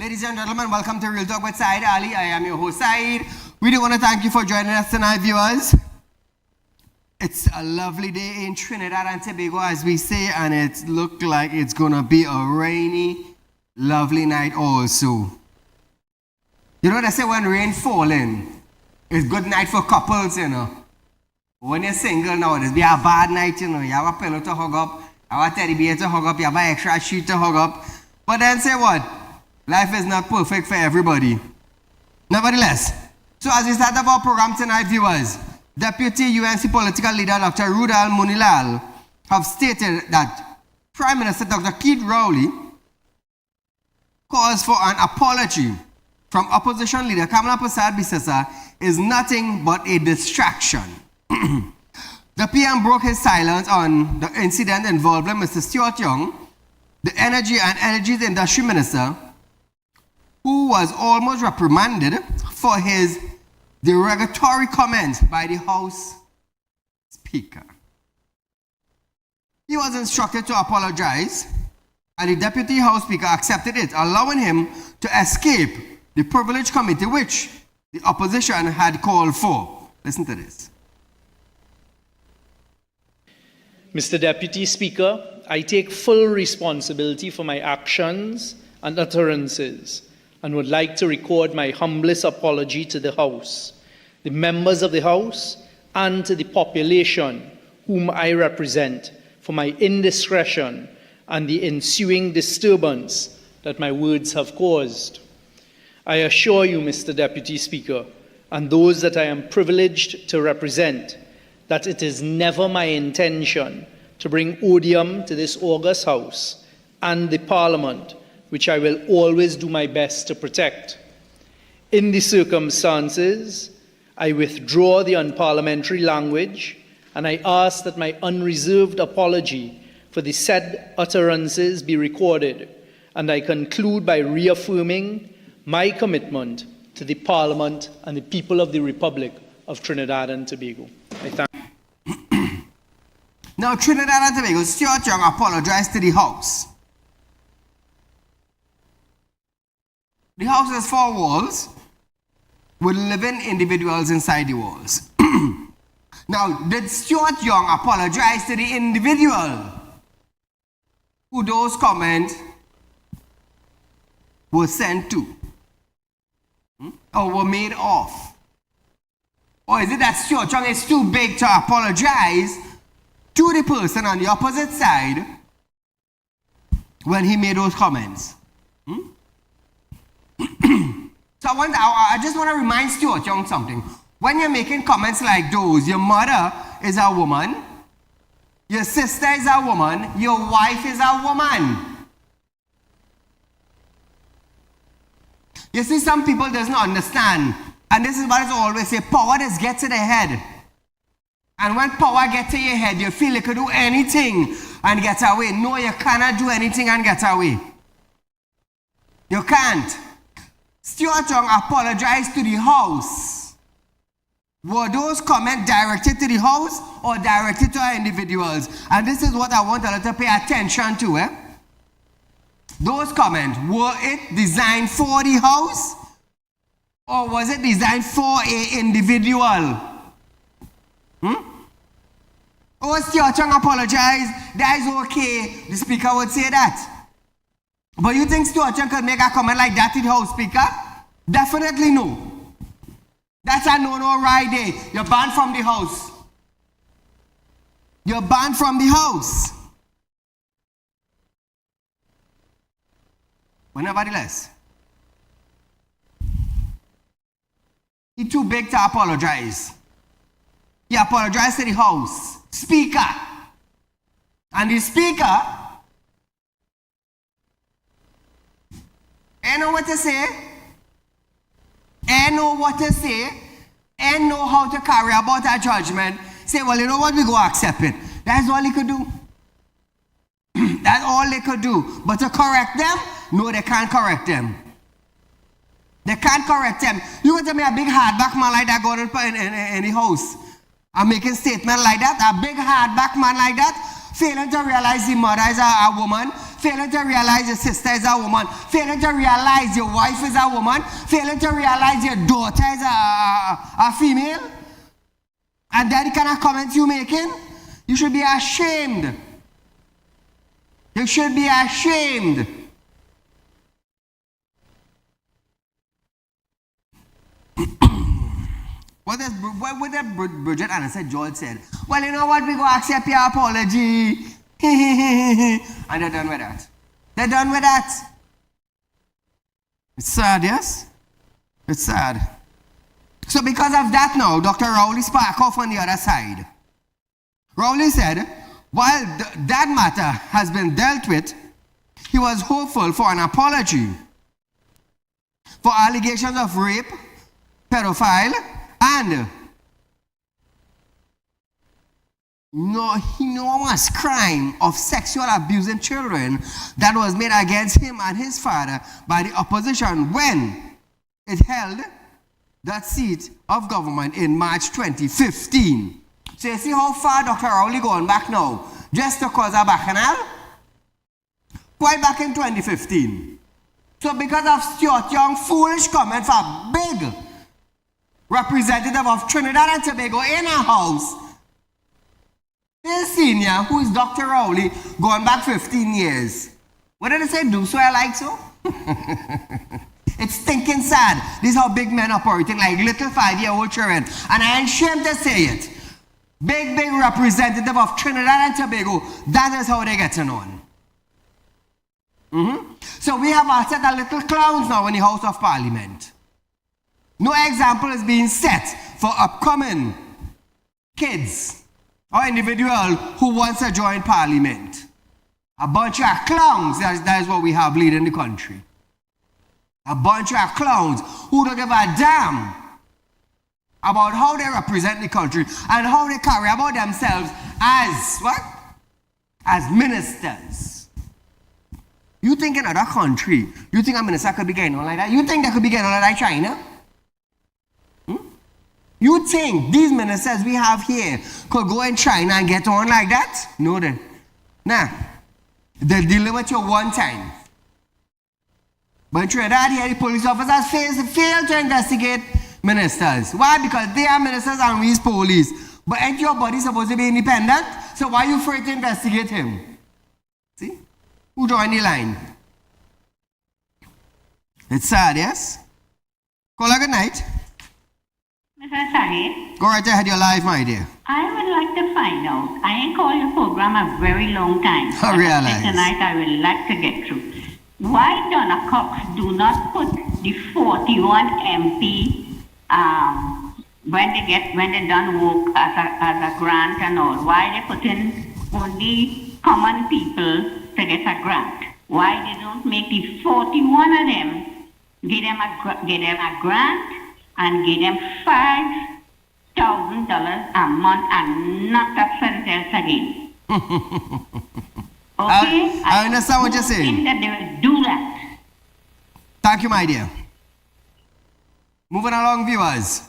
Ladies and gentlemen, welcome to Real Talk with Saieed Ali. I am your host, Saeed. We do want to thank you for joining us tonight, viewers. It's a lovely day in Trinidad and Tobago, as we say, and it looks like it's going to be a rainy, lovely night also. You know, they say when rain falling, it's good night for couples, you know. When you're single now, it'll be a bad night, you know. You have a pillow to hug up, you have a teddy bear to hug up, you have an extra sheet to hug up. But then say what? Life is not perfect for everybody. Nevertheless, so as we start off our program tonight, viewers, Deputy UNC political leader Dr. Rudal Munilal have stated that Prime Minister Dr. Keith Rowley calls for an apology from opposition leader Kamala Persad-Bissessar is nothing but a distraction. The PM broke his silence on the incident involving Mr. Stuart Young, the Energy and Energies Industry Minister, who was almost reprimanded for his derogatory comments by the House Speaker. He was instructed to apologize, and the Deputy House Speaker accepted it, allowing him to escape the privilege committee which the opposition had called for. Listen to this. Mr. Deputy Speaker, I take full responsibility for my actions and utterances and would like to record my humblest apology to the House, the members of the House, and to the population whom I represent for my indiscretion and the ensuing disturbance that my words have caused. I assure you, Mr. Deputy Speaker, and those that I am privileged to represent, that it is never my intention to bring odium to this august House and the Parliament, which I will always do my best to protect. In the circumstances, I withdraw the unparliamentary language, and I ask that my unreserved apology for the said utterances be recorded, and I conclude by reaffirming my commitment to the Parliament and the people of the Republic of Trinidad and Tobago. I thank you. Now, Trinidad and Tobago, Stuart Young apologized to the House. The house has 4 walls with living individuals inside the walls. Now, did Stuart Young apologize to the individual who those comments were sent to? Or were made of? Or is it that Stuart Young is too big to apologize to the person on the opposite side when he made those comments? So I just want to remind Stuart Young something. When you're making comments like those, your mother is a woman, your sister is a woman, your wife is a woman. You see, some people does not understand, and this is what I always say, power does get to the head. And when power gets to your head, you feel you could do anything and get away. No, you cannot do anything and get away. You can't. Stuart Young apologized to the House. Were those comments directed to the House or directed to our individuals? And this is what I want a lot to pay attention to. Those comments, were it designed for the House or was it designed for an individual? Oh, Stuart Young apologized. That is okay. The Speaker would say that. But you think Stuart Young could make a comment like that to the House Speaker? Definitely no. That's a no-no right there. You're banned from the House. You're banned from the House. But nevertheless, he's too big to apologize. He apologized to the House Speaker. And the Speaker ain't know what to say, ain't know what to say, ain't know how to carry about a judgment. Say, well, you know what, we go accept it. That's all he could do. That's all they could do. But to correct them, no, they can't correct them. They can't correct them. You want to be a big hardback man like that going in the House and making statement like that? A big hardback man like that, failing to realize the mother is a woman, failing to realize your sister is a woman, failing to realize your wife is a woman, failing to realize your daughter is a female, and that the kind of comments you're making, you should be ashamed. You should be ashamed. What did Bridget Anderson George said? Well, you know what? We go accept your apology. And they're done with that. They're done with that. It's sad, yes? It's sad. So because of that now, Dr. Rowley spark off on the other side. Rowley said, while that matter has been dealt with, he was hopeful for an apology for allegations of rape, pedophile, and enormous crime of sexual abuse in children that was made against him and his father by the opposition when it held that seat of government in March 2015. So you see how far Dr. Rowley going back now, just to cause a bacchanal? Quite back in 2015. So because of Stuart Young's foolish comment for a big representative of Trinidad and Tobago in a house, his senior, who is Dr. Rowley, going back 15 years. What did I say? Do so I like so? It's stinking sad. This is how big men operating like little 5-year-old children. And I am ashamed to say it. Big representative of Trinidad and Tobago, that is how they get on. So we have a set of little clowns now in the House of Parliament. No example is being set for upcoming kids or individual who wants to join Parliament. A bunch of clowns, that is what we have leading the country. A bunch of clowns who don't give a damn about how they represent the country and how they carry about themselves as what? As ministers. You think in another country, you think a minister could be getting on like that? You think they could be getting on like China? You think these ministers we have here could go in China and get on like that? No then. Nah. They'll deal with you one time. But in Trinidad here, the police officers fail to investigate ministers. Why? Because they are ministers and we is police. But ain't your body supposed to be independent? So why are you afraid to investigate him? See? Who joined the line? It's sad, yes? Call a good night. Mr. Saieed, Go right ahead, your live, my dear. I would like to find out. I ain't called your program a very long time. I realize. Tonight I would like to get through. Why Donna Cox do not put the 41 MP when they done work as a grant and all? Why they put in only common people to get a grant? Why they don't make the 41 of them give them a grant and give them $5,000 a month and not a cent else again? Okay? I understand what you're saying. Think that they will do that. Thank you, my dear. Moving along, viewers.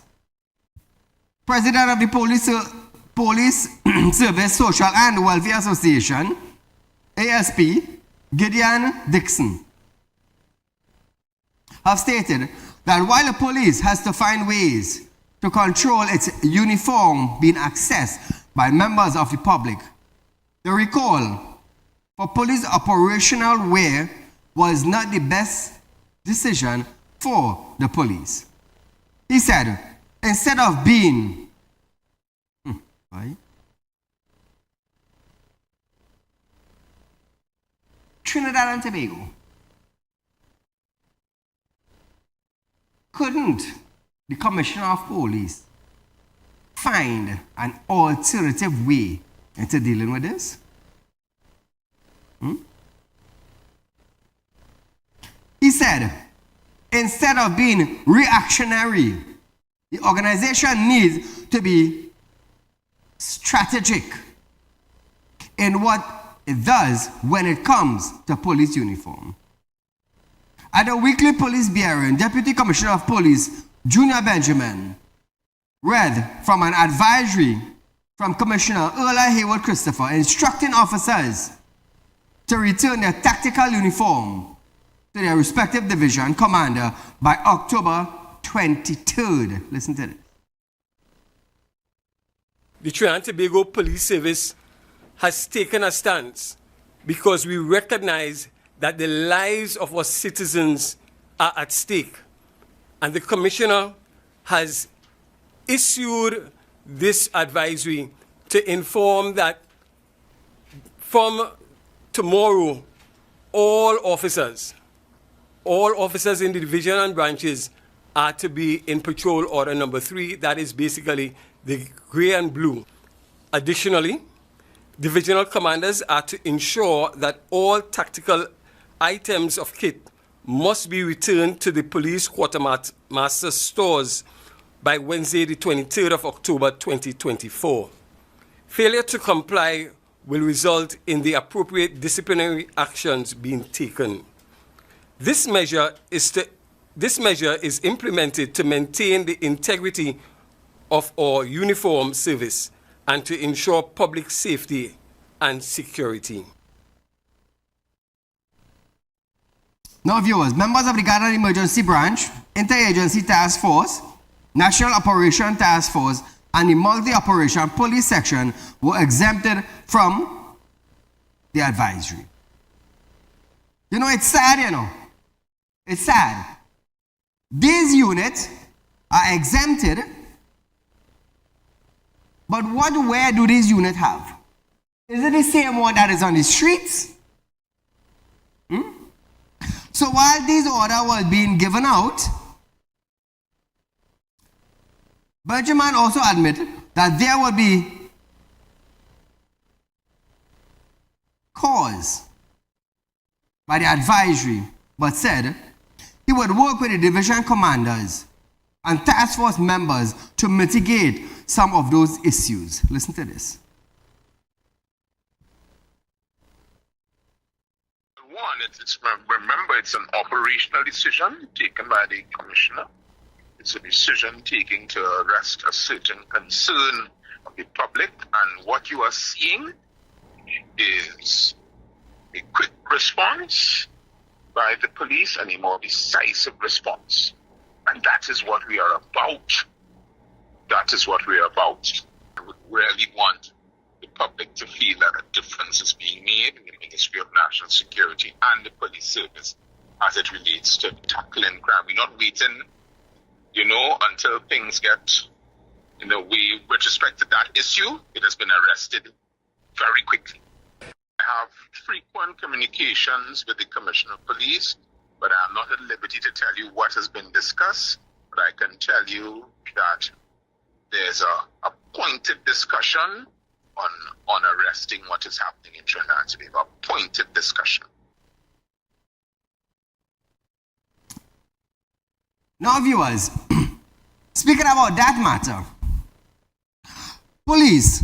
President of the Police Service Social and Welfare Association, ASP, Gideon Dixon, have stated that while the police has to find ways to control its uniform being accessed by members of the public, the recall for police operational wear was not the best decision for the police. He said, instead of being Trinidad and Tobago, couldn't the Commissioner of Police find an alternative way into dealing with this? He said, instead of being reactionary, the organization needs to be strategic in what it does when it comes to police uniform. At the weekly police bearing, Deputy Commissioner of Police Junior Benjamin read from an advisory from Commissioner Earl Haywood Christopher instructing officers to return their tactical uniform to their respective division commander by October 23rd. Listen to this. The Trinidad and Tobago Police Service has taken a stance because we recognize that the lives of our citizens are at stake. And the Commissioner has issued this advisory to inform that from tomorrow, all officers in the division and branches are to be in patrol order number 3. That is basically the gray and blue. Additionally, divisional commanders are to ensure that all tactical items of kit must be returned to the police quartermaster stores by Wednesday, the 23rd of October 2024. Failure to comply will result in the appropriate disciplinary actions being taken. This measure is implemented to maintain the integrity of our uniform service and to ensure public safety and security. Now, viewers, members of the Guardian Emergency Branch, Interagency Task Force, National Operation Task Force, and the Multi-Operation Police Section were exempted from the advisory. You know, it's sad, you know. It's sad. These units are exempted, but where do these units have? Is it the same one that is on the streets? So while these orders were being given out, Benjamin also admitted that there would be cause by the advisory, but said he would work with the division commanders and task force members to mitigate some of those issues. Listen to this. Remember, it's an operational decision taken by the Commissioner. It's a decision taken to arrest a certain concern of the public, and what you are seeing is a quick response by the police and a more decisive response. And that is what we are about. That is what we are about. I would really want the public to feel that a difference is being made in the Ministry of National Security and the police service as it relates to tackling crime. We're not waiting, until things get in the way with respect to that issue. It has been arrested very quickly. I have frequent communications with the Commissioner of Police, but I'm not at liberty to tell you what has been discussed. But I can tell you that there's a pointed discussion on arresting what is happening in Trinidad and Tobago. A pointed discussion. Now, viewers, speaking about that matter, police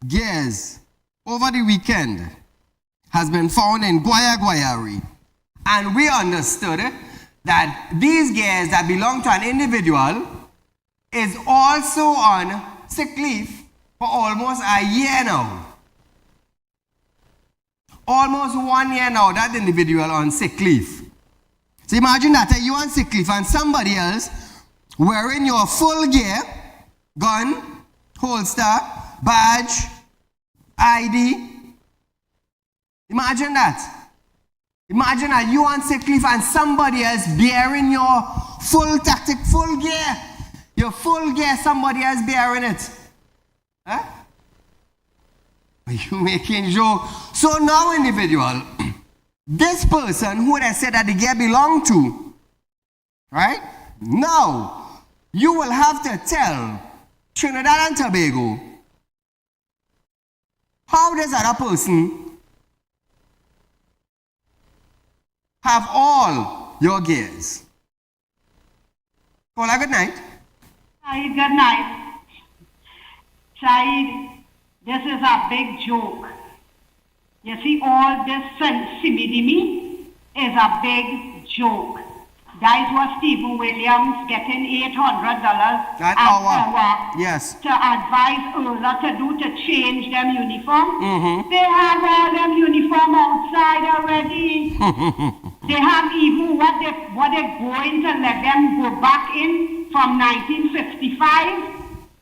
gears over the weekend has been found in Guayari, and we understood that these gears that belong to an individual is also on sick leave for almost a year now. Almost 1 year now, that individual on sick leave. So imagine that you on sick leave and somebody else wearing your full gear, gun, holster, badge, ID. Imagine that. Imagine that you on sick leave and somebody else bearing your full gear. Your full gear, somebody else bearing it. Huh? Are you making joke? So now, individual, this person who they said that the gear belonged to, right? Now, you will have to tell Trinidad and Tobago how does that person have all your gears. Paula, good night. Saeed, good night. Saeed, this is a big joke. You see, all this simidimi is a big joke. That is what Stephen Williams getting $800 An an hour. hour Yes. to advise Urla to do to change them uniform. Mm-hmm. They have all them uniform outside already. They have even what they're going to let them go back in from 1955.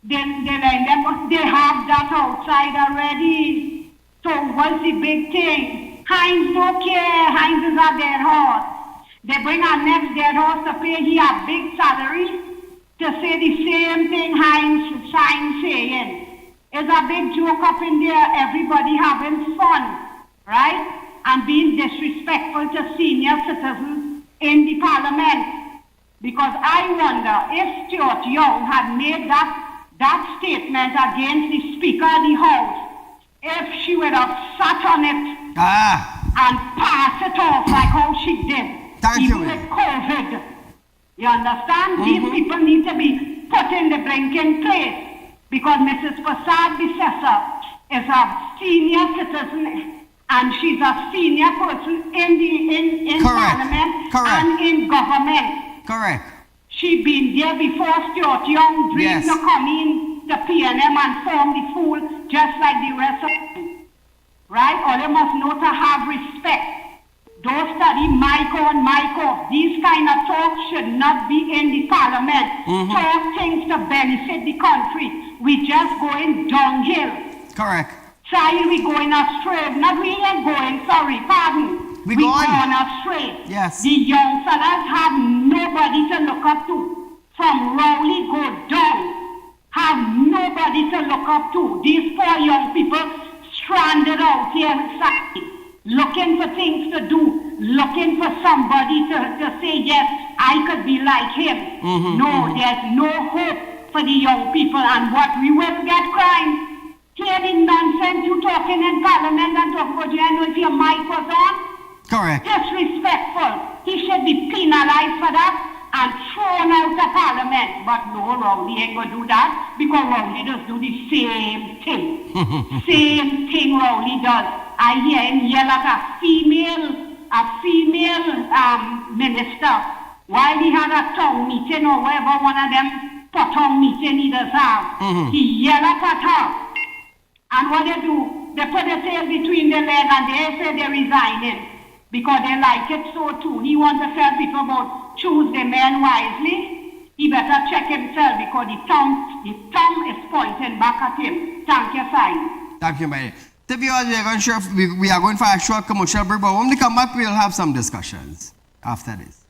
Then they let them. They have that outside already. So what's the big thing? Heinz don't care. Heinz is a dead horse. They bring our next dead horse to pay he a big salary to say the same thing Heinz saying. It's a big joke up in there, everybody having fun, right? And being disrespectful to senior citizens in the parliament. Because I wonder if Stuart Young had made that statement against the Speaker of the House, if she would have sat on it and passed it off like how she did. Thank even you. with COVID. You understand? These people need to be put in the blinking place because Mrs. Prasad Bissessa is a senior citizen and she's a senior person in Parliament and in government. Correct. She been there before Stuart Young dreamed to come in the PNM and form the fool just like the rest of them. Right? Or they must know to have respect. Don't study mic on, mic off. These kind of talk should not be in the parliament. Talk things to benefit the country. We just going downhill. Correct. Sorry, we going astray. Not we ain't going, sorry, pardon. We going going astray. Yes. The young fellas have nobody to look up to. From Rowley go down. Have nobody to look up to. These poor young people stranded out here inside. Looking for things to do, looking for somebody to say, yes, I could be like him. There's no hope for the young people, and what we will get crime. Hearing nonsense you talking in Parliament and talking about you know if your mic was on. Correct. Disrespectful. He should be penalized for that and thrown out of Parliament. But no, Rowley ain't gonna do that because Rowley does do the same thing. Same thing Rowley does. I hear him yell at a female minister while he had a town meeting or whatever one of them town meeting he does have. He yell at her. And what they do, they put their tail between their legs and they say they're resigning because they like it so too. He wants to tell people about choose the men wisely. He better check himself because the tongue is pointing back at him. Thank you, Saieed. Thank you, Mary. The viewers, we are going for a short commercial break, but when we come back, we'll have some discussions after this.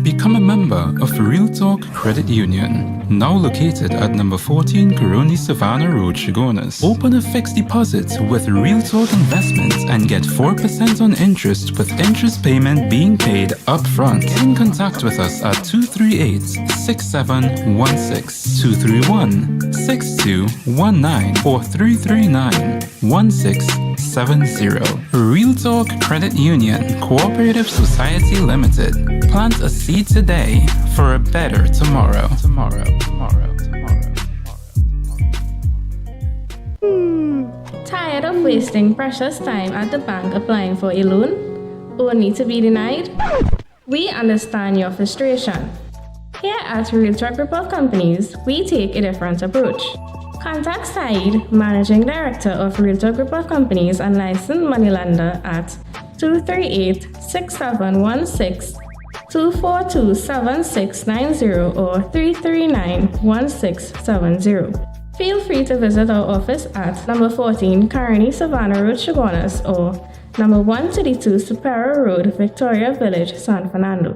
Become a member of Real Talk Credit Union, now located at number 14 Coroni Savannah Road, Chagonas. Open a fixed deposit with Real Talk Investments and get 4% on interest with interest payment being paid up front. Get in contact with us at 238-6716, 231-6219 or 339-1670. Real Talk Credit Union Cooperative Society Limited. Plant a seed today for a better tomorrow. Tired of wasting precious time at the bank applying for a loan, only to be denied? We understand your frustration. Here at Real Talk Group of Companies, we take a different approach. Contact Saieed, Managing Director of Real Talk Group of Companies and licensed moneylender at 238-6716, 242-7690 or 339-1670. Feel free to visit our office at number 14 Coroni Savannah Road, Chagonas or number 132 Superior Road, Victoria Village, San Fernando.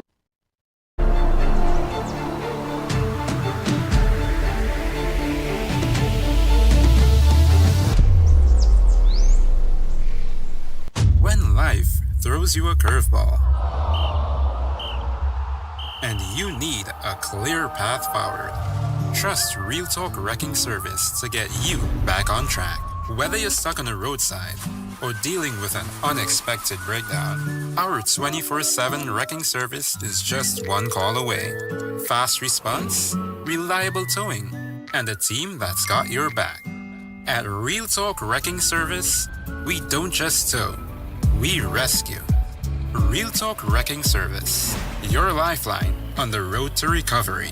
When life throws you a curveball and you need a clear path forward, trust Real Talk Wrecking Service to get you back on track. Whether you're stuck on the roadside or dealing with an unexpected breakdown, our 24/7 wrecking service is just one call away. Fast response, reliable towing, and a team that's got your back. At Real Talk Wrecking Service, we don't just tow, we rescue. Real Talk Wrecking Service, your lifeline on the road to recovery.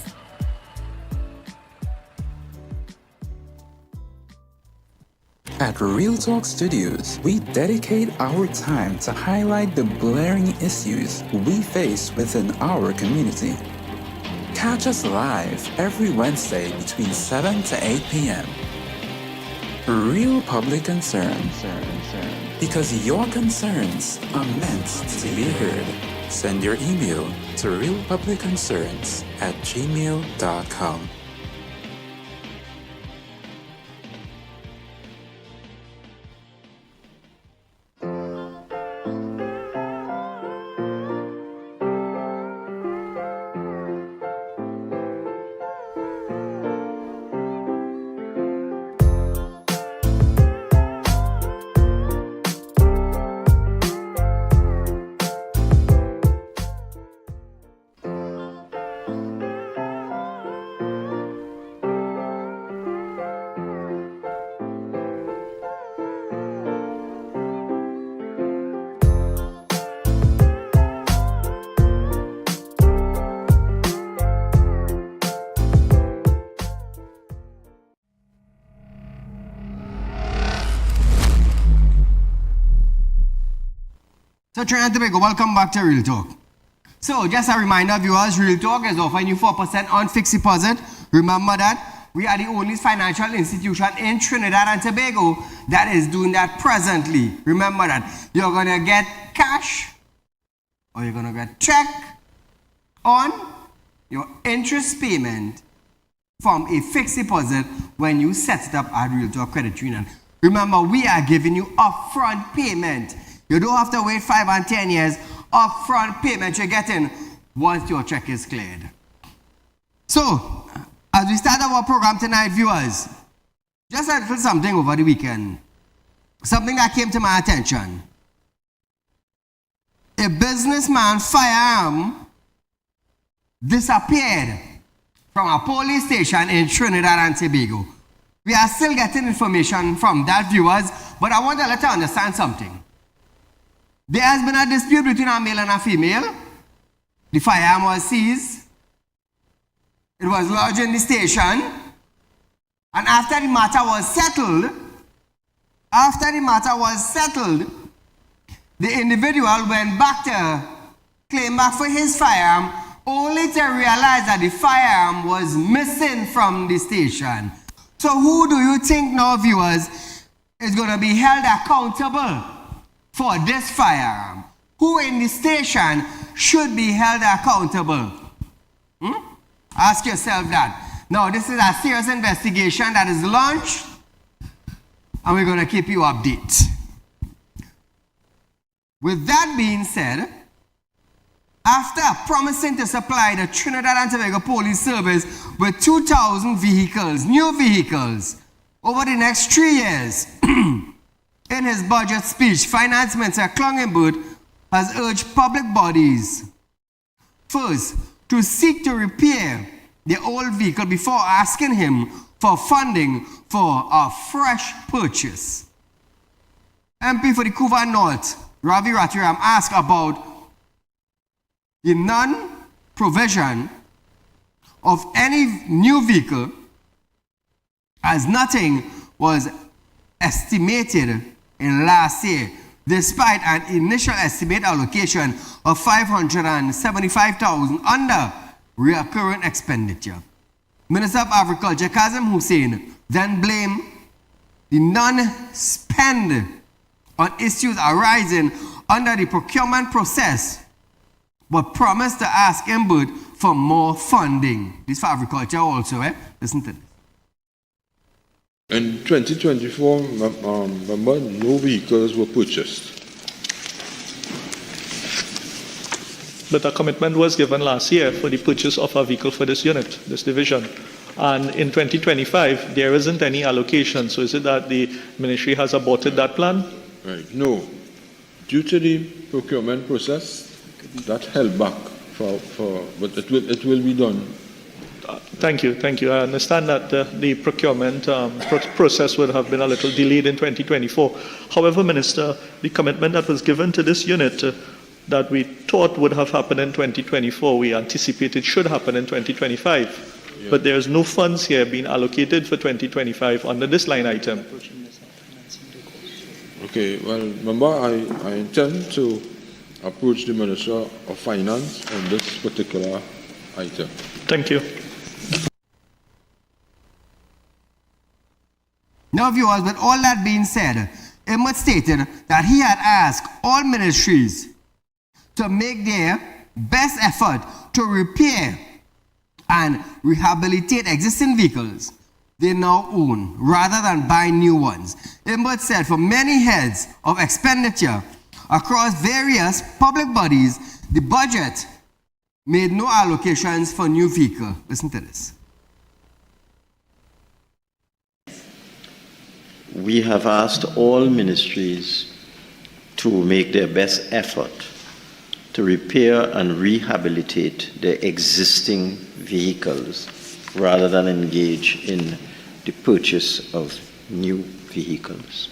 At Real Talk Studios, we dedicate our time to highlight the glaring issues we face within our community. Catch us live every Wednesday between 7 to 8 p.m. Real Public Concern. Because your concerns are meant to be heard. Send your email to realpublicconcerns@gmail.com. So Trinidad and Tobago, welcome back to Real Talk. So just a reminder, viewers, Real Talk is offering you 4% on fixed deposit. Remember that we are the only financial institution in Trinidad and Tobago that is doing that presently. Remember that. You're going to get cash or you're going to get check on your interest payment from a fixed deposit when you set it up at Real Talk Credit Union. Remember, we are giving you upfront payment. You don't have to wait 5 and 10 years. Upfront payment you're getting once your check is cleared. So, as we start our program tonight, viewers, just a little something over the weekend. Something that came to my attention. A businessman firearm disappeared from a police station in Trinidad and Tobago. We are still getting information from that, viewers, but I want to let you understand something. There has been a dispute between a male and a female. The firearm was seized. It was lodged in the station. And after the matter was settled, the individual went back to claim back for his firearm, only to realize that the firearm was missing from the station. So who do you think now, viewers, is going to be held accountable for this firearm? Who in the station should be held accountable? Ask yourself that. Now, this is a serious investigation that is launched, and we're going to keep you updated. With that being said, after promising to supply the Trinidad and Tobago Police Service with 2,000 vehicles, new vehicles, over the next 3 years, in his budget speech, Finance Minister Clungenberg has urged public bodies, first, to seek to repair the old vehicle before asking him for funding for a fresh purchase. MP for the Couva North, Ravi Ratiram, asked about the non-provision of any new vehicle, as nothing was estimated in last year, despite an initial estimate allocation of 575,000 under recurrent expenditure. Minister of Agriculture Kazim Hussein then blamed the non-spend on issues arising under the procurement process, but promised to ask Embud for more funding. This for agriculture also, Listen to this. In 2024, remember, no vehicles were purchased. But a commitment was given last year for the purchase of a vehicle for this unit, this division. And in 2025, there isn't any allocation. So is it that the ministry has aborted that plan? Right. No. Due to the procurement process, that held back but it will be done. Thank you. I understand that the procurement process would have been a little delayed in 2024. However, Minister, the commitment that was given to this unit that we thought would have happened in 2024, we anticipated should happen in 2025. Yeah. But there's no funds here being allocated for 2025 under this line item. Okay, well, remember, I intend to approach the Minister of Finance on this particular item. Thank you. Now, viewers, with all that being said, Emmett stated that he had asked all ministries to make their best effort to repair and rehabilitate existing vehicles they now own rather than buy new ones. Emmett said for many heads of expenditure across various public bodies, the budget made no allocations for new vehicles. Listen to this. We have asked all ministries to make their best effort to repair and rehabilitate their existing vehicles rather than engage in the purchase of new vehicles.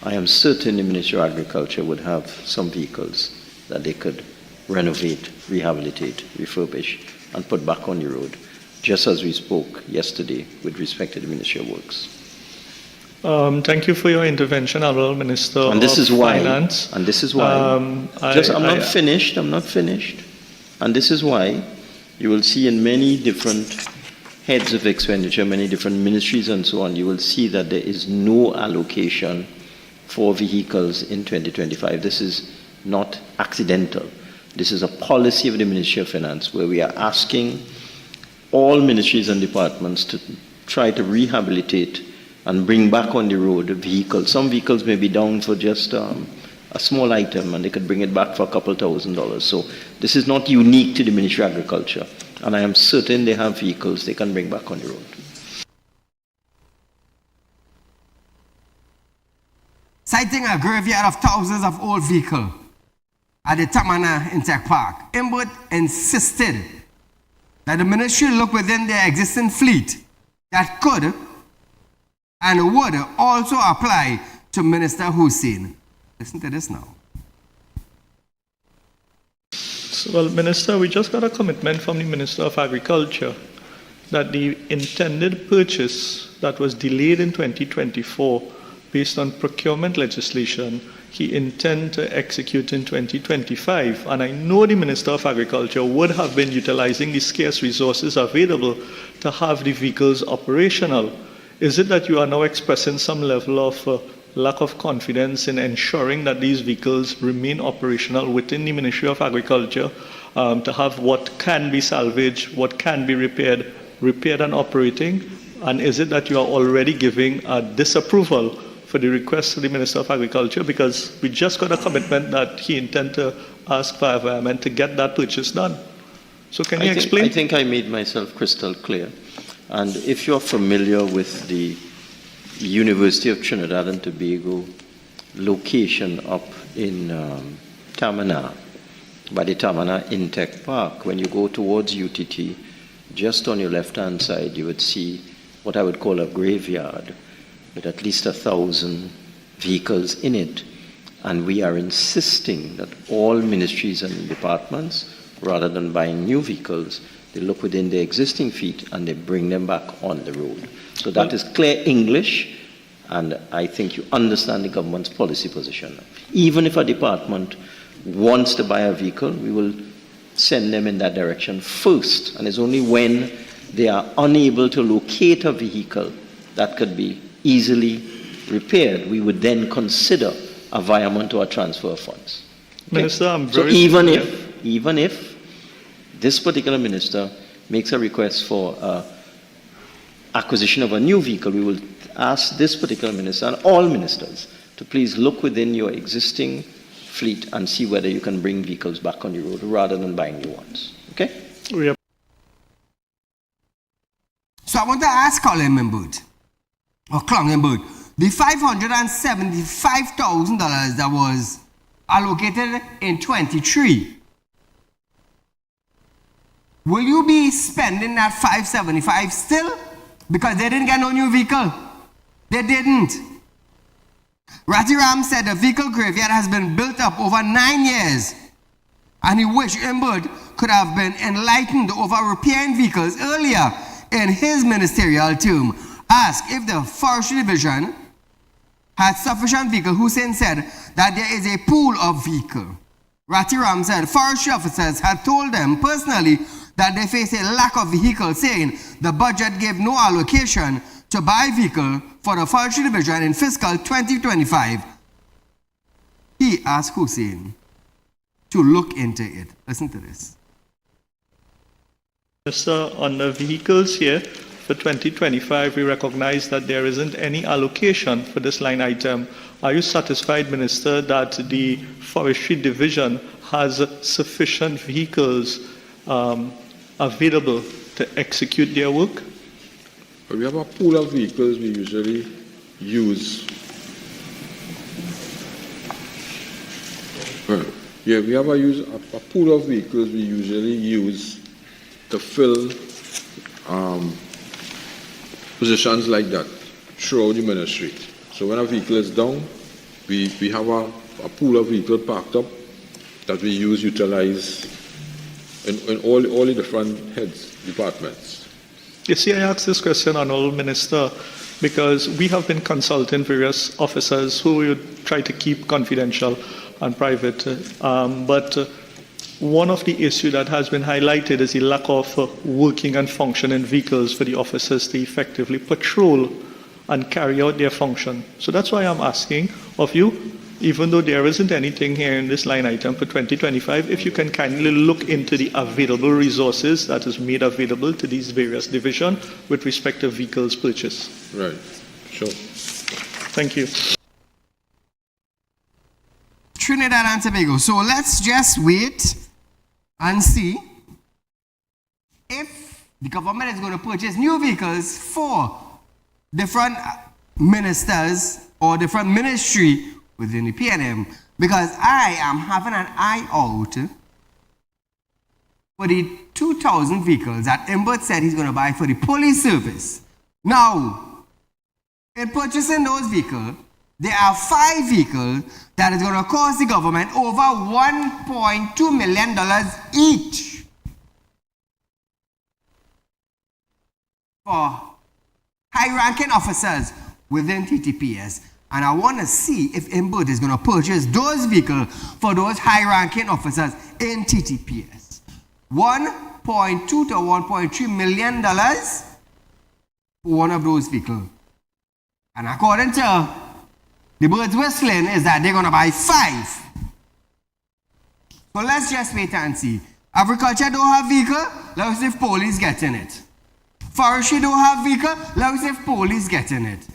I am certain the Ministry of Agriculture would have some vehicles that they could renovate, rehabilitate, refurbish, and put back on the road, just as we spoke yesterday with respect to the Ministry of Works. Thank you for your intervention, Honourable Minister of Finance. And this is why. I'm not finished. And this is why you will see in many different heads of expenditure, many different ministries and so on, you will see that there is no allocation for vehicles in 2025. This is not accidental. This is a policy of the Ministry of Finance where we are asking all ministries and departments to try to rehabilitate and bring back on the road vehicles. Some vehicles may be down for just a small item and they could bring it back for a couple $1,000s. So this is not unique to the Ministry of Agriculture. And I am certain they have vehicles they can bring back on the road. Citing a graveyard of thousands of old vehicles at the Tamana Intech Park, Emmett insisted that the ministry look within their existing fleet that could and would also apply to Minister Hussein. Listen to this now. Well, Minister, we just got a commitment from the Minister of Agriculture that the intended purchase that was delayed in 2024 based on procurement legislation, he intends to execute in 2025. And I know the Minister of Agriculture would have been utilizing the scarce resources available to have the vehicles operational. Is it that you are now expressing some level of lack of confidence in ensuring that these vehicles remain operational within the Ministry of Agriculture to have what can be salvaged, what can be repaired and operating? And is it that you are already giving a disapproval for the request to the Minister of Agriculture? Because we just got a commitment that he intends to ask for environment to get that purchase done. So can you explain? I think I made myself crystal clear. And if you're familiar with the University of Trinidad and Tobago location up in Tamana, by the Tamana Intech Park, when you go towards UTT, just on your left-hand side, you would see what I would call a graveyard with at least 1,000 vehicles in it. And we are insisting that all ministries and departments, rather than buying new vehicles, they look within their existing fleet and they bring them back on the road. So that is clear English, and I think you understand the government's policy position. Even if a department wants to buy a vehicle, we will send them in that direction first. And it's only when they are unable to locate a vehicle that could be easily repaired, we would then consider a virement or a transfer of funds. Okay? Minister, I'm so very even if this particular minister makes a request for acquisition of a new vehicle, we will ask this particular minister and all ministers to please look within your existing fleet and see whether you can bring vehicles back on the road rather than buying new ones. Okay? Yep. So I want to ask Colin Membert, or Clongenberg, the $575,000 that was allocated in 23, will you be spending that $575 still? Because they didn't get no new vehicle. They didn't. Ratiram said the vehicle graveyard has been built up over 9 years, and he wished Imbud could have been enlightened over repairing vehicles earlier in his ministerial term. Asked if the Forestry Division had sufficient vehicle, Hussein said that there is a pool of vehicles. Ratiram said forestry officers had told them personally that they face a lack of vehicles, saying the budget gave no allocation to buy vehicle for the Forestry Division in fiscal 2025. He asked Hussein to look into it. Listen to this. Minister, on the vehicles here, for 2025, we recognize that there isn't any allocation for this line item. Are you satisfied, Minister, that the Forestry Division has sufficient vehicles available to execute their work? We have a pool of vehicles we usually use. We have a pool of vehicles we usually use to fill positions like that throughout the ministry. So when a vehicle is down, we have a pool of vehicles parked up that we utilize in all the different heads, departments. You see, I asked this question, Honourable Minister, because we have been consulting various officers who we would try to keep confidential and private. But one of the issues that has been highlighted is the lack of working and functioning vehicles for the officers to effectively patrol and carry out their function. So that's why I'm asking of you, even though there isn't anything here in this line item for 2025, if you can kindly look into the available resources that is made available to these various divisions with respect to vehicles purchase. Right, sure. Thank you. Trinidad and Tobago. So let's just wait and see if the government is going to purchase new vehicles for different ministers or different ministry within the PNM, because I am having an eye out for the 2,000 vehicles that Imbert said he's going to buy for the police service. Now, in purchasing those vehicles, there are 5 vehicles that is going to cost the government over $1.2 million each for high-ranking officers within TTPS. And I want to see if Imbert is going to purchase those vehicles for those high-ranking officers in TTPS. $1.2 to $1.3 million for one of those vehicles. And according to the birds whistling is that they're going to buy 5. So let's just wait and see. Agriculture don't have vehicle, let's see if police get in it. Forestry don't have vehicle, let's see if police get in it.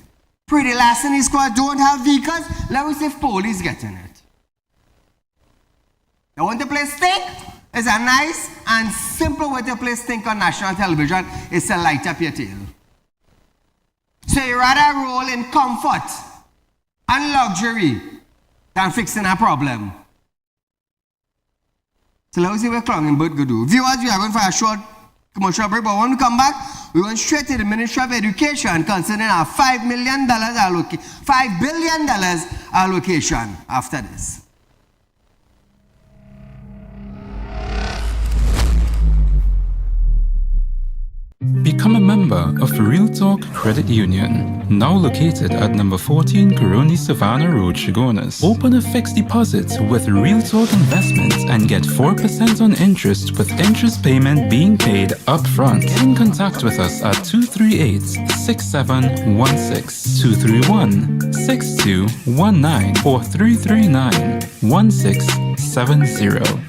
Pretty Larceny Squad don't have vehicles, let's see if police get in it. You want to play stink? It's a nice and simple way to play stink on national television is to light up your tail. So you rather roll in comfort and luxury than fixing a problem. So let's see what Clongenberg could do. Viewers, we are going for a short commercial break, but when we come back, we're going straight to the Ministry of Education concerning our $5 billion allocation after this. Become a member of Real Talk Credit Union, now located at number 14 Coroni Savannah Road, Chagonas. Open a fixed deposit with Real Talk Investments and get 4% on interest with interest payment being paid up front. Get in contact with us at 238-6716, 231-6219 or 339-1670.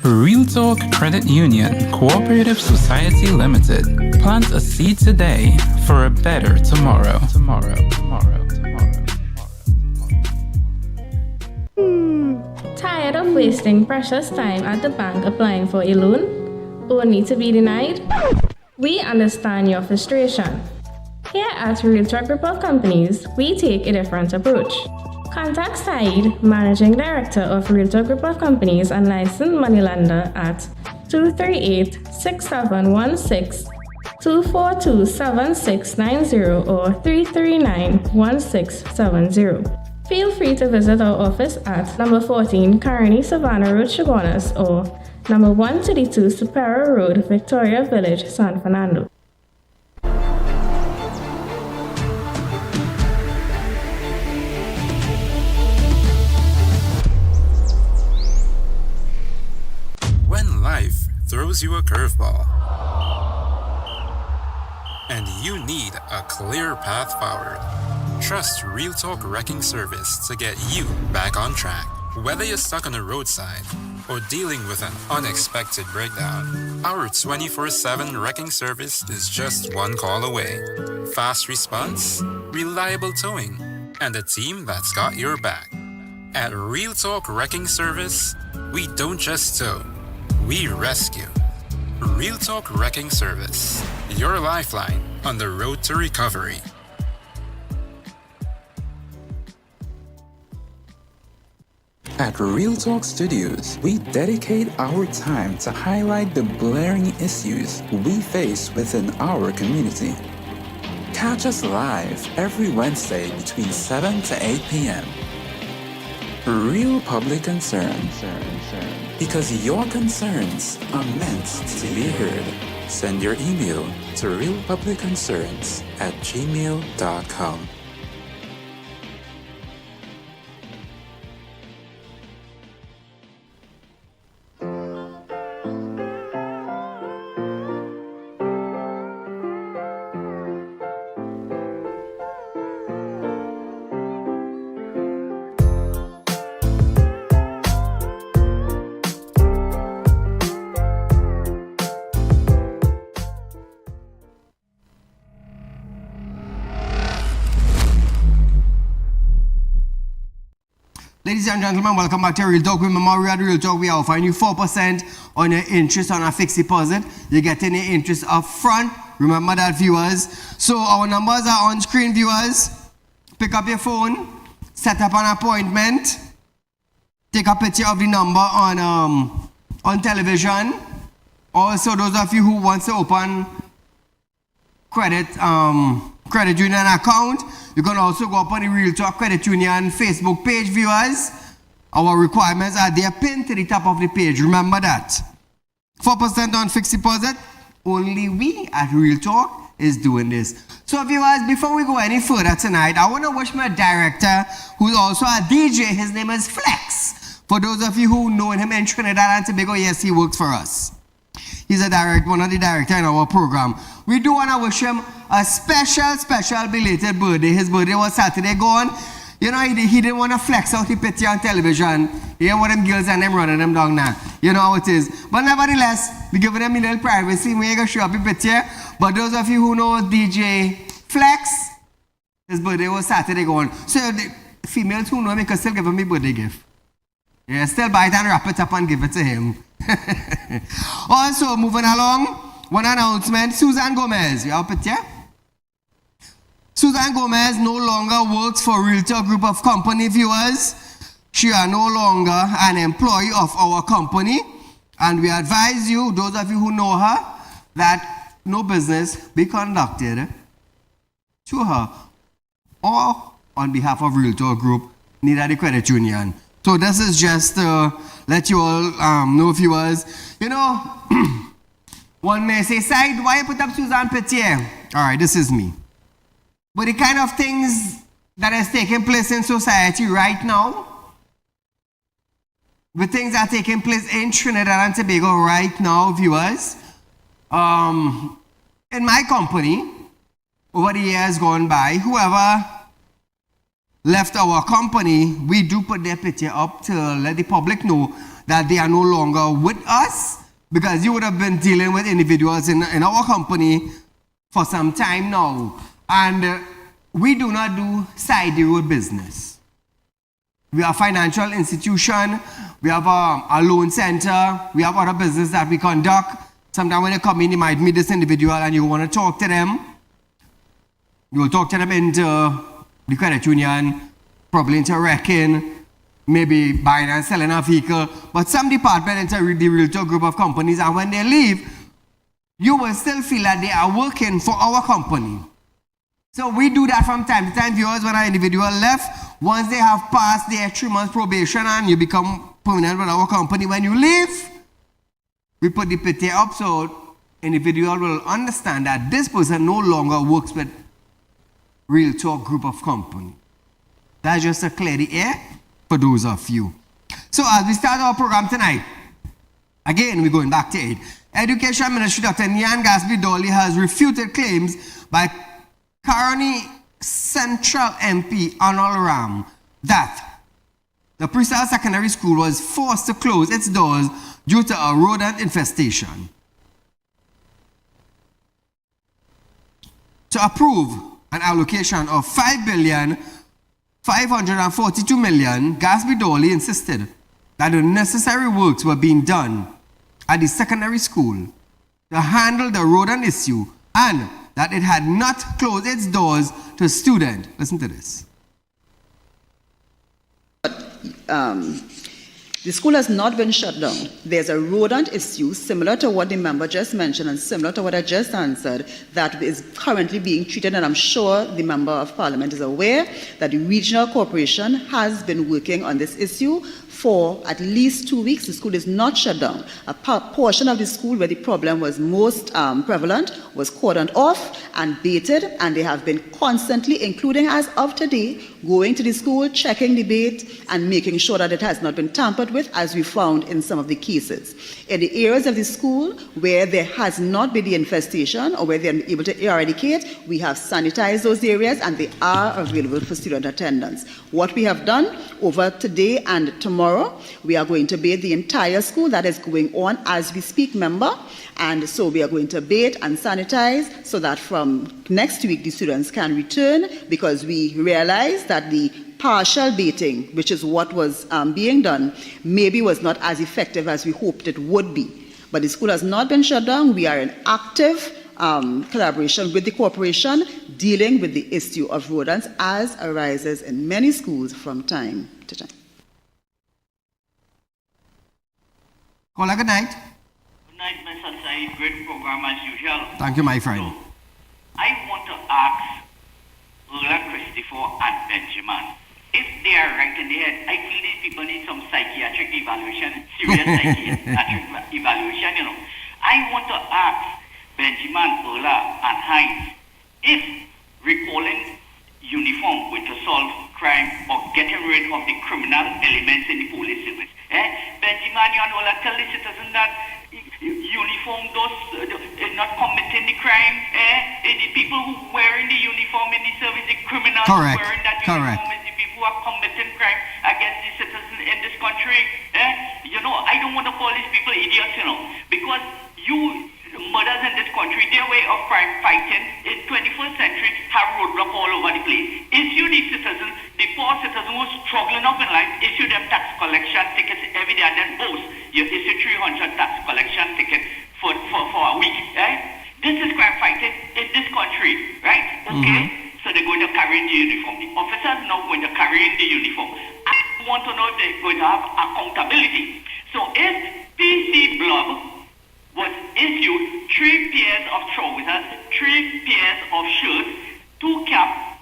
Real Talk Credit Union Cooperative Society Limited. Plant a seed today for a better tomorrow. Tired of wasting precious time at the bank applying for a loan, only to be denied? We understand your frustration. Here at Realtor Group of Companies, we take a different approach. Contact Saieed, Managing Director of Realtor Group of Companies and licensed moneylender at 238-6716, 242-7690, or 339-1670. Feel free to visit our office at number 14 Carney Savannah Road, Chaguanas, or number 132 Superior Road, Victoria Village, San Fernando. When life throws you a curveball and you need a clear path forward, trust Real Talk Wrecking Service to get you back on track. Whether you're stuck on the roadside or dealing with an unexpected breakdown, our 24/7 wrecking service is just one call away. Fast response, reliable towing, and a team that's got your back. At Real Talk Wrecking Service, we don't just tow, we rescue. Real Talk Wrecking Service, your lifeline on the road to recovery. At Real Talk Studios, we dedicate our time to highlight the blaring issues we face within our community. Catch us live every Wednesday between 7 to 8 p.m. Real public concern. Because your concerns are meant to be heard. Send your email to realpublicconcerns@gmail.com. Ladies and gentlemen, welcome back to Real Talk. Remember, we are Real Talk. We are offering you 4% on your interest on a fixed deposit. You're getting your interest up front. Remember that, viewers. So our numbers are on screen, viewers. Pick up your phone, set up an appointment, take a picture of the number on television. Also, those of you who want to open credit union account, you can also go up on the Real Talk Credit Union Facebook page, viewers. Our requirements are there pinned to the top of the page. Remember that. 4% on fixed deposit. Only we at Real Talk is doing this. So, viewers, before we go any further tonight, I want to wish my director, who's also a DJ. His name is Flex. For those of you who know him in Trinidad and Tobago, yes, he works for us. He's one of the directors in our program. We do want to wish him a special belated birthday. His birthday was Saturday gone. You know, he didn't want to flex out the picture on television. You know what them girls and them running them down now. You know how it is. But nevertheless, we giving them a little privacy. We ain't going to show up the picture. But those of you who know DJ Flex, his birthday was Saturday gone. So the females who know him can still give him a birthday gift. Yeah, still buy it and wrap it up and give it to him. Also, moving along, one announcement. Susan Gomez, you have a picture? Susan Gomez no longer works for Realtor Group of Company, viewers. She is no longer an employee of our company. And we advise you, those of you who know her, that no business be conducted to her or on behalf of Realtor Group, neither the credit union. So this is just to let you all know, viewers. You know, one may say, Said, why you put up Susan picture? All right, this is me. But the kind of things that is taking place in society right now, the things that are taking place in Trinidad and Tobago right now, viewers, in my company, over the years gone by, whoever left our company, we do put their picture up to let the public know that they are no longer with us, because you would have been dealing with individuals in our company for some time now. And we do not do side the road business. We are a financial institution, we have a loan center, we have other business that we conduct. Sometimes when you come in, you might meet this individual and you want to talk to them. You will talk to them into the credit union, probably into wrecking, maybe buying and selling a vehicle, but some department enter the realtor group of companies, and when they leave, you will still feel that they are working for our company. So we do that from time to time, viewers. When an individual left, once they have passed their 3 months probation and you become permanent with our company, when you leave, we put the pity up so individual will understand that this person no longer works with Real Talk group of company. That's just to clear the air for those of you. So as we start our program tonight, again we're going back to it. Education Minister Dr. Nyan Gasby-Dolly has refuted claims by Caroni Central MP Arnold Ram that the Presale Secondary School was forced to close its doors due to a rodent infestation. To approve an allocation of $5,542,000,000, Gasby-Dolly insisted that the necessary works were being done at the secondary school to handle the rodent issue and that it had not closed its doors to students. Listen to this. The school has not been shut down. There's a rodent issue similar to what the member just mentioned and similar to what I just answered that is currently being treated, and I'm sure the member of parliament is aware that the regional corporation has been working on this issue for at least 2 weeks. The school is not shut down. A portion of the school where the problem was most prevalent was cordoned off and baited, and they have been constantly, including as of today, going to the school, checking the bait, and making sure that it has not been tampered with, as we found in some of the cases. In the areas of the school where there has not been the infestation or where they are able to eradicate, we have sanitized those areas and they are available for student attendance. What we have done over today and tomorrow, we are going to bait the entire school. That is going on as we speak, member. And so we are going to bait and sanitize so that from next week the students can return, because we realize that the partial baiting, which is what was being done, maybe was not as effective as we hoped it would be. But the school has not been shut down. We are in active collaboration with the corporation dealing with the issue of rodents as arises in many schools from time to time. Caller, good night. Good night, Mr. Saeed. Great program as usual. Thank you, my friend. So, I want to ask Ola, Christopher, and Benjamin, if they are right in the head, I feel these people need some psychiatric evaluation, serious psychiatric evaluation, you know. I want to ask Benjamin, Ola, and Heinz, if recalling uniform going to solve crime or getting rid of the criminal elements in the police service. Benjamin, you and Ola, tell the citizen that uniform is not committing the crime. The people who wearing the uniform in the service, the criminals Correct. wearing that uniform is the people who are committing crime against the citizens in this country. You know, I don't want to call these people idiots, you know, because murders in this country, their way of crime fighting in 21st century have roadblock all over the place. Issue the citizens, the poor citizens who are struggling up in life, issue them tax collection tickets every day, and then boast you issue 300 tax collection tickets for a week. This is crime fighting in this country, right? Okay, so they're going to carry in the uniform. The officers are not going to carry in the uniform. I want to know if they're going to have accountability. So if PC Blog was issued 3 pairs of trousers, 3 pairs of shirts, 2 cap,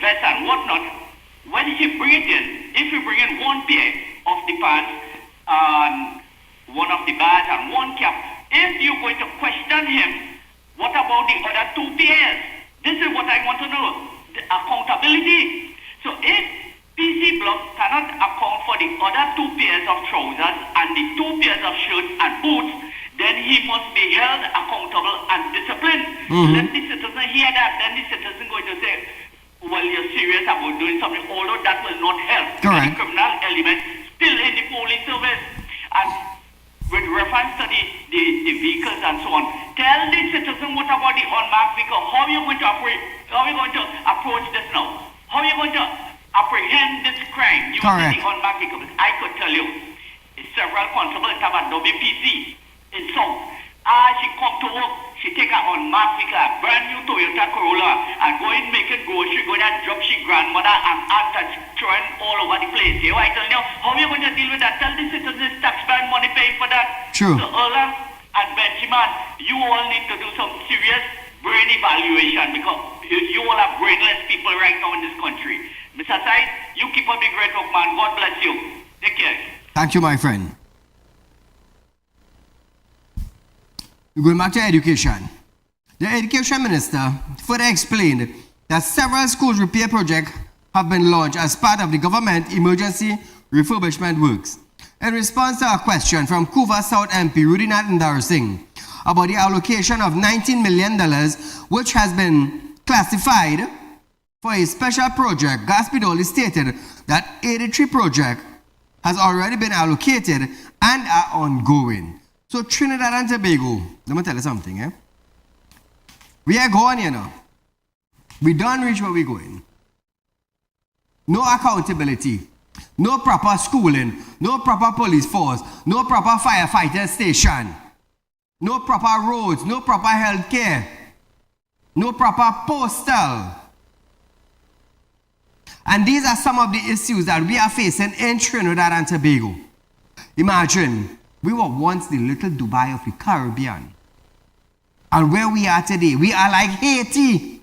vests and whatnot, when he bring it in, if you bring in 1 pair of the pants, and 1 of the badge and 1 cap, if you're going to question him, what about the other 2 pairs? This is what I want to know, the accountability. So if PC Block cannot account for the other 2 pairs of trousers and the 2 pairs of shirts and boots, then he must be held accountable and disciplined. Let the citizen hear that, then the citizen going to say, well, you're serious about doing something, although that will not help. Correct. The criminal element still in the police service. And with reference to the vehicles and so on, tell the citizen what about the unmarked vehicle, how are you going to operate, how are you going to approach this now? How are you going to apprehend this crime using the unmarked vehicle? I could tell you, several constables have a WPC in South, She come to work, she take her unmarked vehicle, a brand new Toyota Corolla, and go in making grocery, go there drop she grandmother and aunt and throwing all over the place. You know, I tell you, how are you going to deal with that? Tell the citizens taxpayer money paying for that. True. So Erla and Benjamin, you all need to do some serious brain evaluation because you all are brainless people right now in this country. Mr. Said, you keep up the great work, man. God bless you. Take care. Thank you, my friend. Going back to education. The education minister further explained that several schools repair projects have been launched as part of the government emergency refurbishment works. In response to a question from Kuva South MP Rodent Infestation about the allocation of $19 million, which has been classified for a special project, Gaspidoli stated that 83 projects has already been allocated and are ongoing. So Trinidad and Tobago, let me tell you something, eh? We are going, you know. We don't reach where we're going. No accountability, no proper schooling, no proper police force, no proper firefighter station, no proper roads, no proper health care, no proper postal. And these are some of the issues that we are facing in Trinidad and Tobago. Imagine, we were once the little Dubai of the Caribbean. And where we are today, we are like Haiti.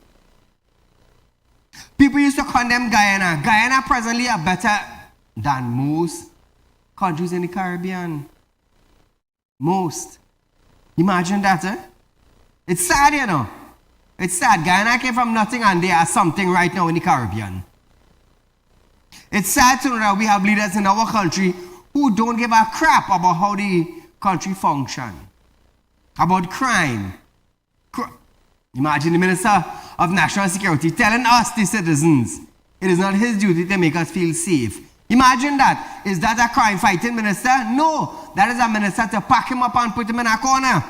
People used to condemn Guyana. Guyana presently are better than most countries in the Caribbean. Most. Imagine that, eh? It's sad, you know. It's sad. Guyana came from nothing and they are something right now in the Caribbean. It's sad to know that we have leaders in our country who don't give a crap about how the country functions, about crime. Imagine the Minister of National Security telling us, the citizens, it is not his duty to make us feel safe. Imagine that. Is that a crime-fighting minister? No. That is a minister to pack him up and put him in a corner.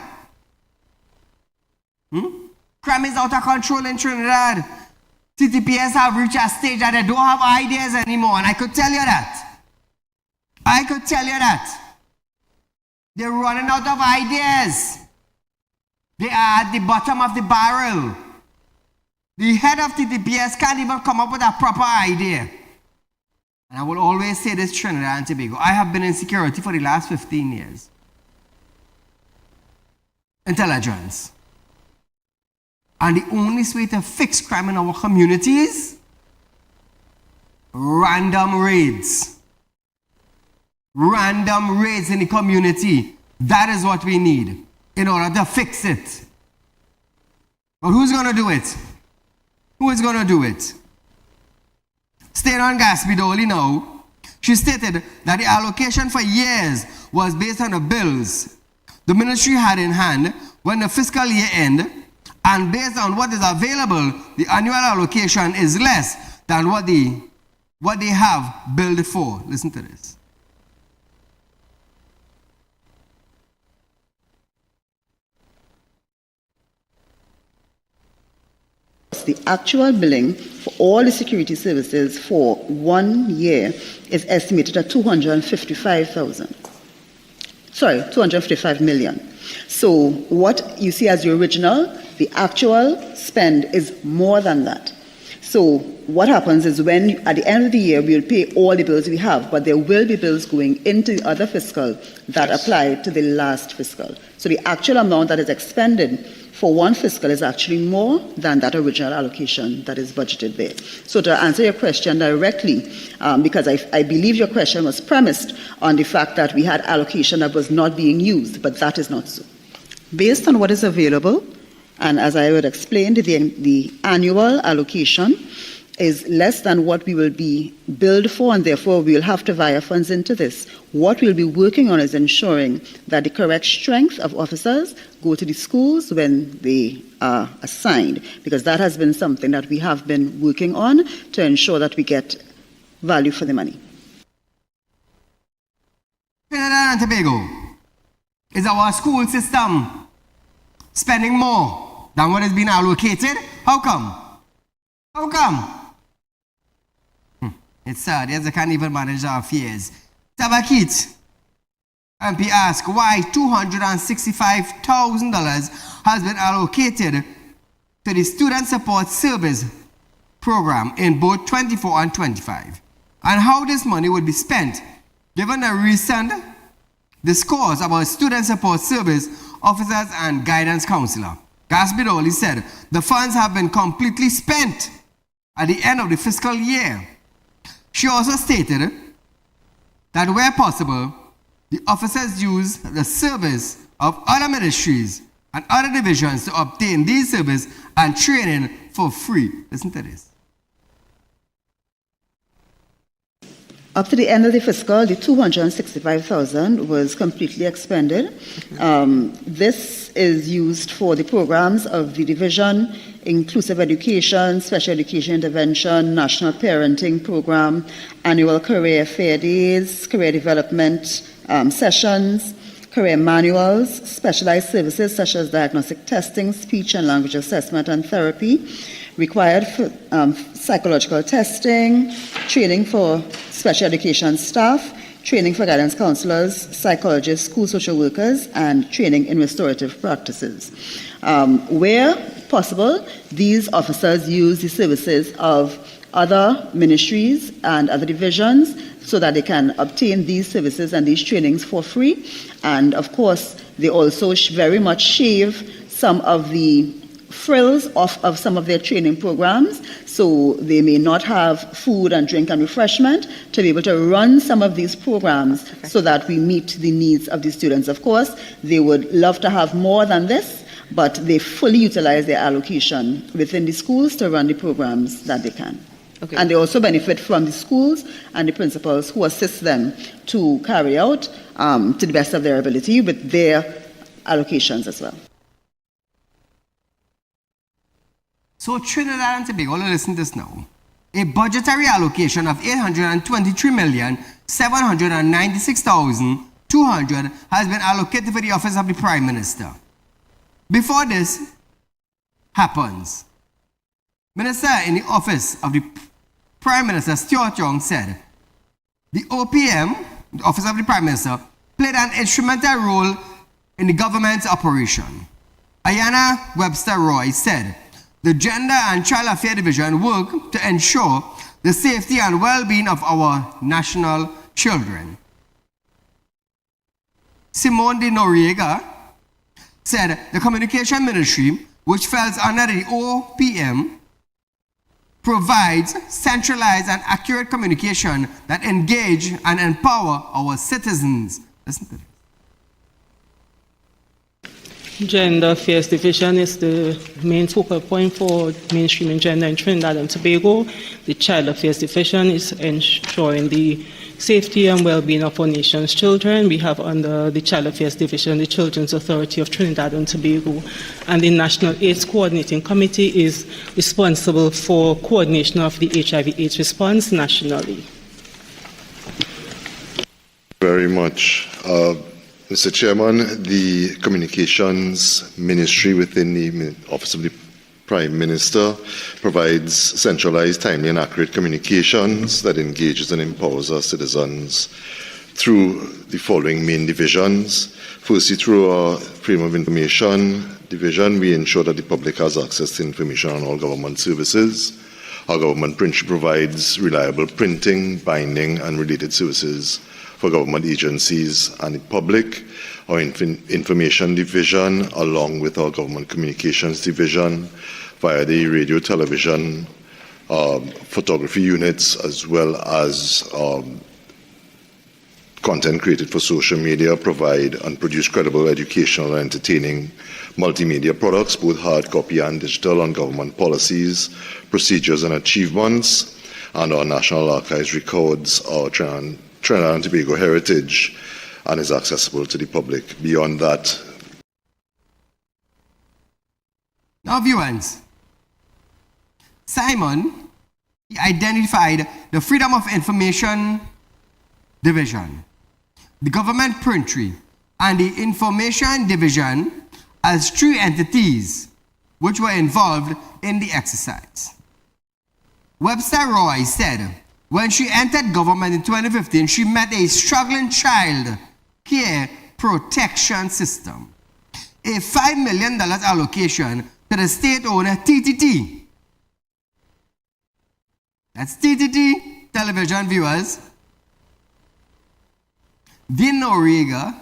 Crime is out of control in Trinidad. TTPS have reached a stage that they don't have ideas anymore, and I could tell you that. I could tell you that. They're running out of ideas. They are at the bottom of the barrel. The head of TTPS can't even come up with a proper idea. And I will always say this, Trinidad and Tobago. I have been in security for the last 15 years. Intelligence. And the only way to fix crime in our communities, random raids. Random raids in the community. That is what we need in order to fix it. But who's going to do it? Who is going to do it? Staying on Gaspidoli now, she stated that the allocation for years was based on the bills the ministry had in hand when the fiscal year ended, and based on what is available, the annual allocation is less than what they have billed for. Listen to this. The actual billing for all the security services for 1 year is estimated at 255 million. So what you see as the original, the actual spend is more than that. So what happens is when at the end of the year we'll pay all the bills we have, but there will be bills going into the other fiscal that apply to the last fiscal. So the actual amount that is expended for one fiscal is actually more than that original allocation that is budgeted there. So to answer your question directly, because I believe your question was premised on the fact that we had allocation that was not being used, but that is not so. Based on what is available, and as I would explain, the annual allocation is less than what we will be billed for, and therefore we will have to wire funds into this. What we'll be working on is ensuring that the correct strength of officers go to the schools when they are assigned, because that has been something that we have been working on to ensure that we get value for the money. Trinidad and Tobago, is our school system spending more than what is being allocated? How come? How come? It's sad. Yes, they can't even manage our affairs. Tabakit, MP asked why $265,000 has been allocated to the Student Support Service program in both 24 and 25, and how this money would be spent given the recent discourse about Student Support Service officers and guidance counselor. Gasbidoli said the funds have been completely spent at the end of the fiscal year. She also stated that where possible, the officers use the service of other ministries and other divisions to obtain these service and training for free. Listen to this. Up to the end of the fiscal, the $265,000 was completely expended. This is used for the programs of the division, inclusive education, special education intervention, national parenting program, annual career fair days, career development sessions, career manuals, specialized services such as diagnostic testing, speech and language assessment and therapy, required for, psychological testing, training for special education staff, training for guidance counselors, psychologists, school social workers, and training in restorative practices. Where possible, these officers use the services of other ministries and other divisions so that they can obtain these services and these trainings for free. And of course, they also very much shave some of the frills off of some of their training programs, so they may not have food and drink and refreshment to be able to run some of these programs so that we meet the needs of the students. Of course, they would love to have more than this, but they fully utilize their allocation within the schools to run the programs that they can. Okay. And they also benefit from the schools and the principals who assist them to carry out to the best of their ability with their allocations as well. So Trinidad and Tobago, listen to this now. A budgetary allocation of $823,796,200 has been allocated for the office of the Prime Minister. Before this happens, Minister in the office of the Prime Minister, Stuart Young, said the OPM, the Office of the Prime Minister, played an instrumental role in the government's operation. Ayanna Webster Roy said the Gender and Child Affairs Division work to ensure the safety and well-being of our national children. Simone de Noriega said the Communication Ministry, which falls under the OPM, provides centralized and accurate communication that engage and empower our citizens. Listen to this. Gender Affairs Division is the main focal point for mainstreaming gender in Trinidad and Tobago. The Child Affairs Division is ensuring the safety and well-being of our nation's children. We have under the Child Affairs Division the Children's Authority of Trinidad and Tobago, and the National AIDS Coordinating Committee is responsible for coordination of the HIV/AIDS response nationally. Very much. Mr. Chairman, the Communications Ministry within the Office of the Prime Minister provides centralized, timely and accurate communications that engages and empowers our citizens through the following main divisions. Firstly, through our Freedom of Information Division, we ensure that the public has access to information on all government services. Our government print provides reliable printing, binding and related services for government agencies and the public. Our Information Division, along with our Government Communications Division, via the radio, television, photography units, as well as content created for social media, provide and produce credible, educational and entertaining multimedia products, both hard copy and digital, on government policies, procedures and achievements. And our National Archives records our Trinidad and Tobago heritage and is accessible to the public. Beyond that, now viewers, Simon, he identified the Freedom of Information Division, the Government Printry, and the Information Division as three entities which were involved in the exercise. Webster Roy said when she entered government in 2015, she met a struggling child Care Protection System. A $5 million allocation to the state-owned TTT. That's TTT television viewers. Vin Noriega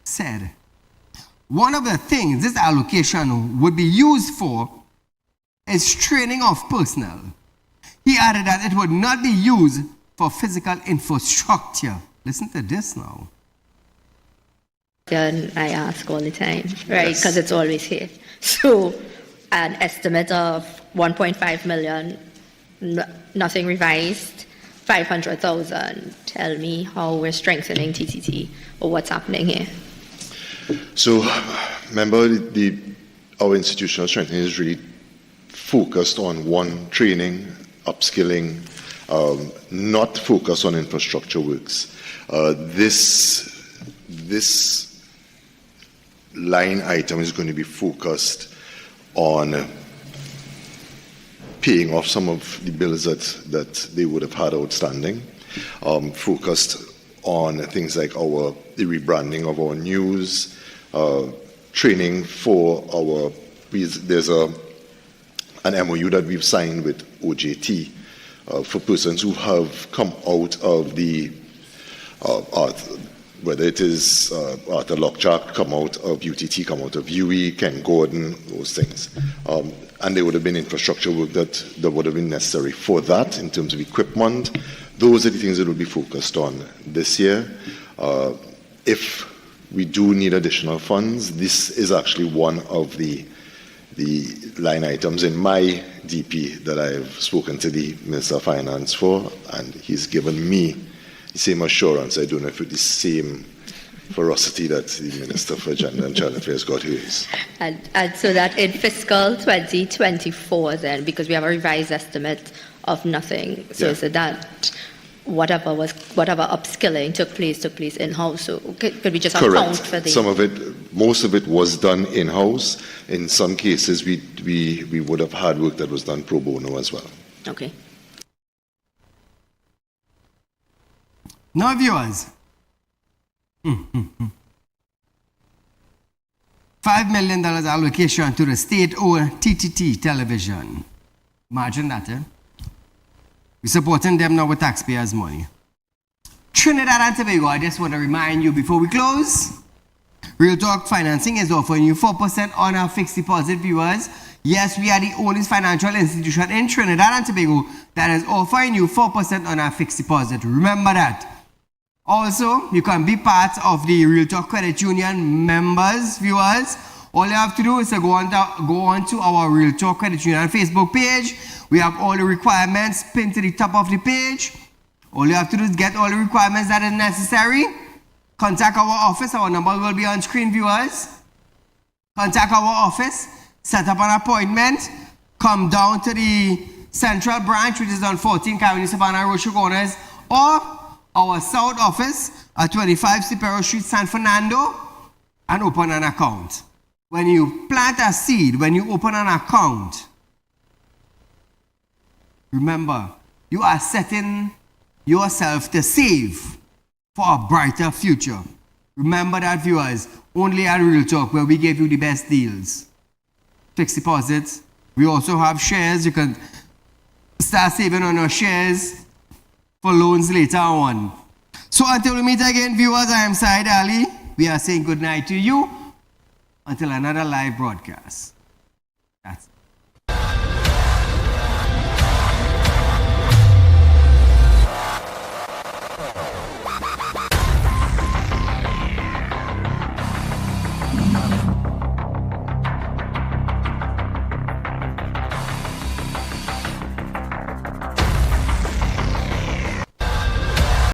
said, one of the things this allocation would be used for is training of personnel. He added that it would not be used for physical infrastructure. Listen to this now. I ask all the time, right? Because it's always here. So, an estimate of 1.5 million, nothing revised, 500,000. Tell me how we're strengthening TTT or what's happening here. So, remember, our institutional strengthening is really focused on one, training, upskilling, not focused on infrastructure works. This line item is going to be focused on paying off some of the bills that they would have had outstanding, focused on things like the rebranding of our news, training for there's an MOU that we've signed with OJT for persons who have come out of the whether it is Arthur Lockjack, come out of UTT, come out of UE, Ken Gordon, those things. And there would have been infrastructure work that would have been necessary for that in terms of equipment. Those are the things that will be focused on this year. If we do need additional funds, this is actually one of the line items in my DP that I've spoken to the Minister of Finance for, and he's given me the same assurance. I don't know if it's the same ferocity that the Minister for Gender and Child Affairs got hers. And so that in fiscal 2024 then, because we have a revised estimate of nothing, so that whatever upskilling took place in-house. So could we just account for the... Some of it, most of it was done in-house. In some cases, we would have had work that was done pro bono as well. Okay. Now, viewers, $5 million allocation to the state-owned TTT television. Imagine that, eh? We're supporting them now with taxpayers' money. Trinidad and Tobago, I just want to remind you before we close, Real Talk Financing is offering you 4% on our fixed deposit, viewers. Yes, we are the only financial institution in Trinidad and Tobago that is offering you 4% on our fixed deposit. Remember that. Also, you can be part of the Real Talk Credit Union members, viewers. All you have to do is to go on to our Real Talk Credit Union Facebook page. We have all the requirements pinned to the top of the page. All you have to do is get all the requirements that are necessary. Contact our office. Our number will be on screen, viewers. Contact our office. Set up an appointment. Come down to the central branch, which is on 14 Cavendish Savannah Road, Shoguners, or our south office at 25 Cipero Street, San Fernando, and open an account. When you plant a seed, when you open an account, remember, you are setting yourself to save for a brighter future. Remember that, viewers, only at Real Talk where we give you the best deals. Fixed deposits. We also have shares. You can start saving on your shares for loans later on. So until we meet again, viewers, I am Saieed Ali. We are saying good night to you until another live broadcast. That's